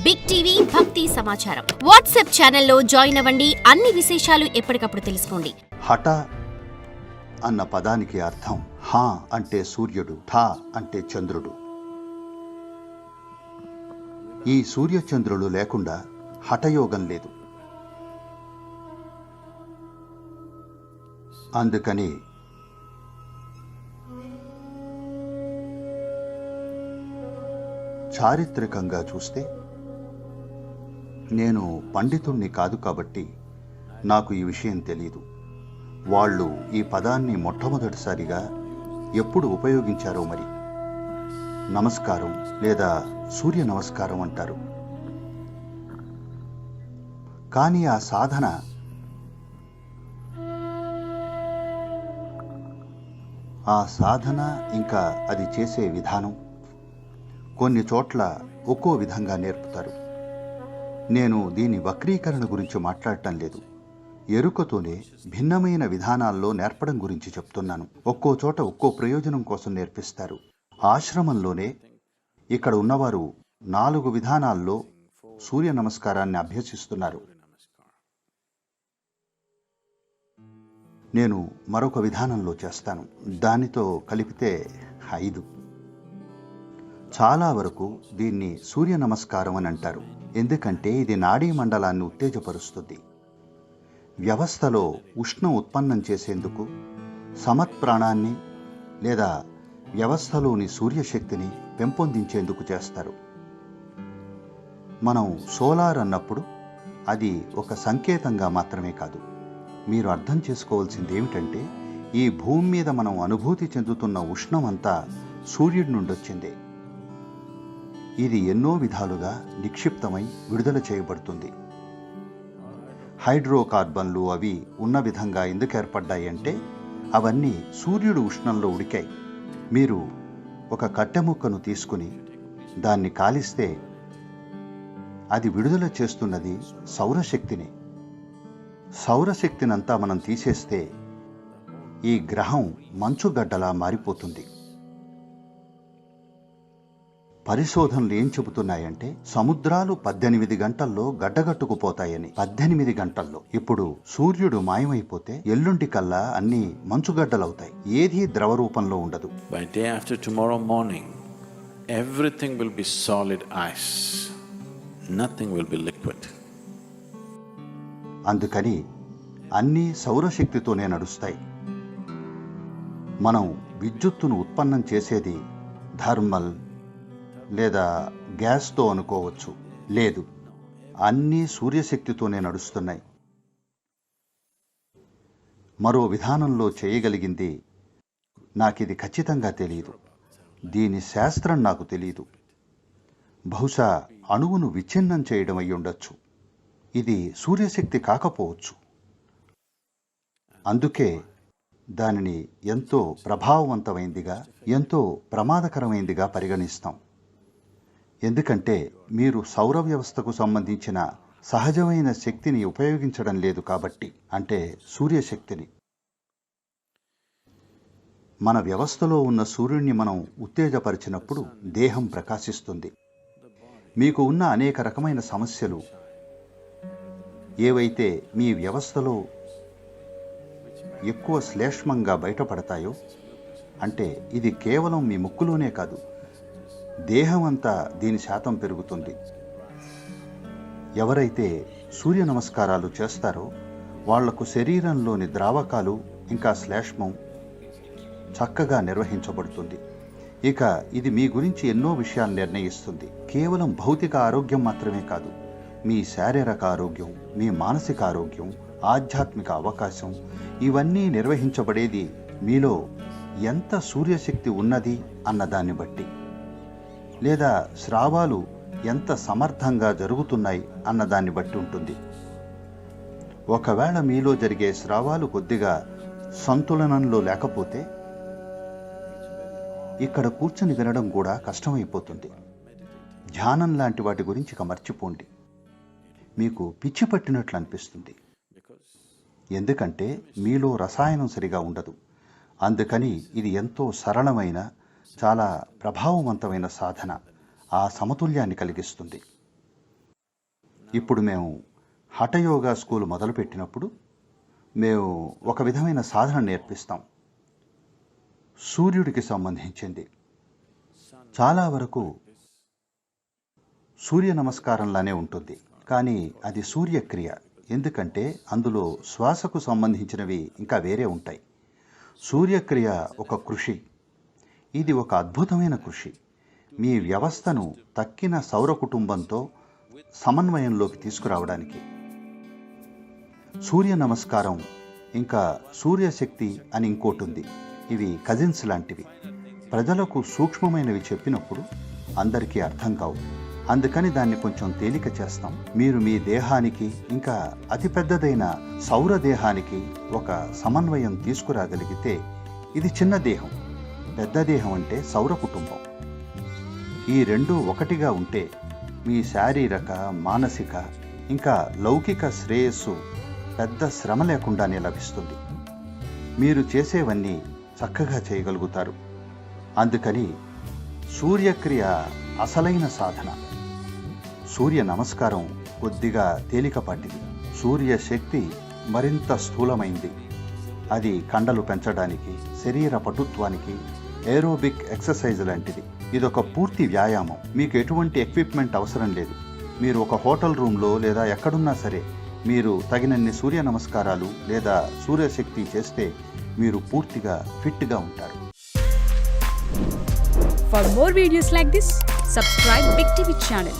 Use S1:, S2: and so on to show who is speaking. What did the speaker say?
S1: Big TV భక్తి సమాచారం WhatsApp ఛానల్లో జాయిన్ అవ్వండి. అన్ని విశేషాలు ఎప్పటికప్పుడు తెలుసుకోండి.
S2: హఠ అన్న పదానికి అర్థం హా అంటే సూర్యుడు, ఠా అంటే చంద్రుడు. ఈ సూర్యచంద్రులు లేకుండా హఠయోగం లేదు. అందుకని చారిత్రకంగా చూస్తే నేను పండితుణ్ణి కాదు కాబట్టి నాకు ఈ విషయం తెలీదు. వాళ్ళు ఈ పదాన్ని మొట్టమొదటిసారిగా ఎప్పుడు ఉపయోగించారో మరి. నమస్కారం లేదా సూర్య నమస్కారం అంటారు. కానీ ఆ సాధన ఇంకా అది చేసే విధానం కొన్ని చోట్ల ఒక్కో విధంగా నేర్పుతారు. నేను దీని వక్రీకరణ గురించి మాట్లాడటం లేదు. ఎరుకతోనే భిన్నమైన విధానాల్లో నేర్పడం గురించి చెప్తున్నాను. ఒక్కో చోట ఒక్కో ప్రయోజనం కోసం నేర్పిస్తారు. ఆశ్రమంలోనే ఇక్కడ ఉన్నవారు 4 విధానాల్లో సూర్య నమస్కారాన్ని అభ్యసిస్తున్నారు. నేను మరొక విధానంలో చేస్తాను. దానితో కలిపితే 5. చాలా వరకు దీన్ని సూర్య నమస్కారం అని అంటారు. ఎందుకంటే ఇది నాడీ మండలాన్ని ఉత్తేజపరుస్తుంది. వ్యవస్థలో ఉష్ణం ఉత్పన్నం చేసేందుకు సమత్ప్రాణాన్ని లేదా వ్యవస్థలోని సూర్యశక్తిని పెంపొందించేందుకు చేస్తారు. మనం సోలార్ అన్నప్పుడు అది ఒక సంకేతంగా మాత్రమే కాదు. మీరు అర్థం చేసుకోవాల్సింది ఏమిటంటే ఈ భూమి మీద మనం అనుభూతి చెందుతున్న ఉష్ణం అంతా సూర్యుడి నుండి వచ్చిందే. ఇది ఎన్నో విధాలుగా నిక్షిప్తమై విడుదల చేయబడుతుంది. హైడ్రోకార్బన్లు అవి ఉన్న విధంగా ఎందుకు ఏర్పడ్డాయి అంటే అవన్నీ సూర్యుడు ఉష్ణంలో ఉడికాయి. మీరు ఒక కట్టె ముక్కను తీసుకుని దాన్ని కాలిస్తే అది విడుదల చేస్తున్నది సౌరశక్తిని. సౌరశక్తినంతా మనం తీసేస్తే ఈ గ్రహం మంచుగడ్డలా మారిపోతుంది. పరిశోధనలు ఏం చెబుతున్నాయంటే సముద్రాలు 18 గంటల్లో గడ్డగట్టుకుపోతాయని. 18 గంటల్లో. ఇప్పుడు సూర్యుడు మాయమైపోతే ఎల్లుండి కల్లా అన్ని మంచుగడ్డలవుతాయి. ఏదీ ద్రవ రూపంలో ఉండదు.
S3: By day after tomorrow morning, everything will be solid ice. Nothing will be liquid.
S2: అందుకని అన్నీ సౌరశక్తితోనే నడుస్తాయి. మనం విద్యుత్తును ఉత్పన్నం చేసేది థర్మల్ లేదా గ్యాస్తో అనుకోవచ్చు. లేదు, అన్నీ సూర్యశక్తితోనే నడుస్తున్నాయి. మరో విధానంలో చేయగలిగింది నాకిది ఖచ్చితంగా తెలియదు. దీని శాస్త్రం నాకు తెలియదు. బహుశా అణువును విచ్ఛిన్నం చేయడం అయి ఉండొచ్చు. ఇది సూర్యశక్తి కాకపోవచ్చు. అందుకే దానిని ఎంతో ప్రభావవంతమైందిగా, ఎంతో ప్రమాదకరమైందిగా పరిగణిస్తాం. ఎందుకంటే మీరు సౌర వ్యవస్థకు సంబంధించిన సహజమైన శక్తిని ఉపయోగించడం లేదు కాబట్టి, అంటే సూర్యశక్తిని. మన వ్యవస్థలో ఉన్న సూర్యుడిని మనం ఉత్తేజపరిచినప్పుడు దేహం ప్రకాశిస్తుంది. మీకు ఉన్న అనేక రకమైన సమస్యలు ఏవైతే మీ వ్యవస్థలో ఎక్కువ శ్లేష్మంగా బయటపడతాయో, అంటే ఇది కేవలం మీ ముక్కులోనే కాదు, దేహం అంతా దీని శాతం పెరుగుతుంది. ఎవరైతే సూర్య నమస్కారాలు చేస్తారో వాళ్లకు శరీరంలోని ద్రావకాలు ఇంకా శ్లేష్మం చక్కగా నిర్వహించబడుతుంది. ఇక ఇది మీ గురించి ఎన్నో విషయాలు నిర్ణయిస్తుంది. కేవలం భౌతిక ఆరోగ్యం మాత్రమే కాదు, మీ శారీరక ఆరోగ్యం, మీ మానసిక ఆరోగ్యం, ఆధ్యాత్మిక అవకాశం ఇవన్నీ నిర్వహించబడేది మీలో ఎంత సూర్యశక్తి ఉన్నది అన్నదాన్ని బట్టి, లేదా స్రావాలు ఎంత సమర్థంగా జరుగుతున్నాయి అన్నదాన్ని బట్టి ఉంటుంది. ఒకవేళ మీలో జరిగే స్రావాలు కొద్దిగా సంతులనంలో లేకపోతే ఇక్కడ కూర్చొని వినడం కూడా కష్టమైపోతుంది. ధ్యానం లాంటి వాటి గురించి ఇక మర్చిపోండి. మీకు పిచ్చి పట్టినట్లు అనిపిస్తుంది. ఎందుకంటే మీలో రసాయనం సరిగా ఉండదు. అందుకని ఇది ఎంతో సరళమైన, చాలా ప్రభావవంతమైన సాధన. ఆ సమతుల్యాన్ని కలిగిస్తుంది. ఇప్పుడు మేము హఠయోగా స్కూల్ మొదలుపెట్టినప్పుడు మేము ఒక విధమైన సాధన నేర్పిస్తాం. సూర్యుడికి సంబంధించింది. చాలా వరకు సూర్య నమస్కారంలానే ఉంటుంది, కానీ అది సూర్యక్రియ. ఎందుకంటే అందులో శ్వాసకు సంబంధించినవి ఇంకా వేరే ఉంటాయి. సూర్యక్రియ ఒక కృషి. ఇది ఒక అద్భుతమైన కృషి. మీ వ్యవస్థను తక్కిన సౌర కుటుంబంతో సమన్వయంలోకి తీసుకురావడానికి. సూర్య నమస్కారం ఇంకా సూర్యశక్తి అని ఇంకోటి ఉంది. ఇవి కజిన్స్ లాంటివి. ప్రజలకు సూక్ష్మమైనవి చెప్పినప్పుడు అందరికీ అర్థం కావు. అందుకని దాన్ని కొంచెం తేలిక చేస్తాం. మీరు మీ దేహానికి ఇంకా అతిపెద్దదైన సౌర దేహానికి ఒక సమన్వయం తీసుకురాగలిగితే, ఇది చిన్న దేహం, పెద్ద దేహం అంటే సౌర కుటుంబం. ఈ రెండు ఒకటిగా ఉంటే మీ శారీరక, మానసిక ఇంకా లౌకిక శ్రేయస్సు పెద్ద శ్రమ లేకుండానే లభిస్తుంది. మీరు చేసేవన్నీ చక్కగా చేయగలుగుతారు. అందుకని సూర్యక్రియ అసలైన సాధన. సూర్య నమస్కారం కొద్దిగా తేలికపాటిది. సూర్య శక్తి మరింత స్థూలమైంది. అది కండలు పెంచడానికి, శరీర పటుత్వానికి, ఏరోబిక్ ఎక్సర్సైజ్ లాంటిది. ఇదొక పూర్తి వ్యాయామం. మీకు ఎటువంటి ఎక్విప్మెంట్ అవసరం లేదు. మీరు ఒక హోటల్ రూమ్లో లేదా ఎక్కడున్నా సరే మీరు తగినన్ని సూర్య నమస్కారాలు లేదా సూర్యశక్తి చేస్తే మీరు పూర్తిగా ఫిట్గా ఉంటారు.
S4: For more videos like this, subscribe Big TV channel.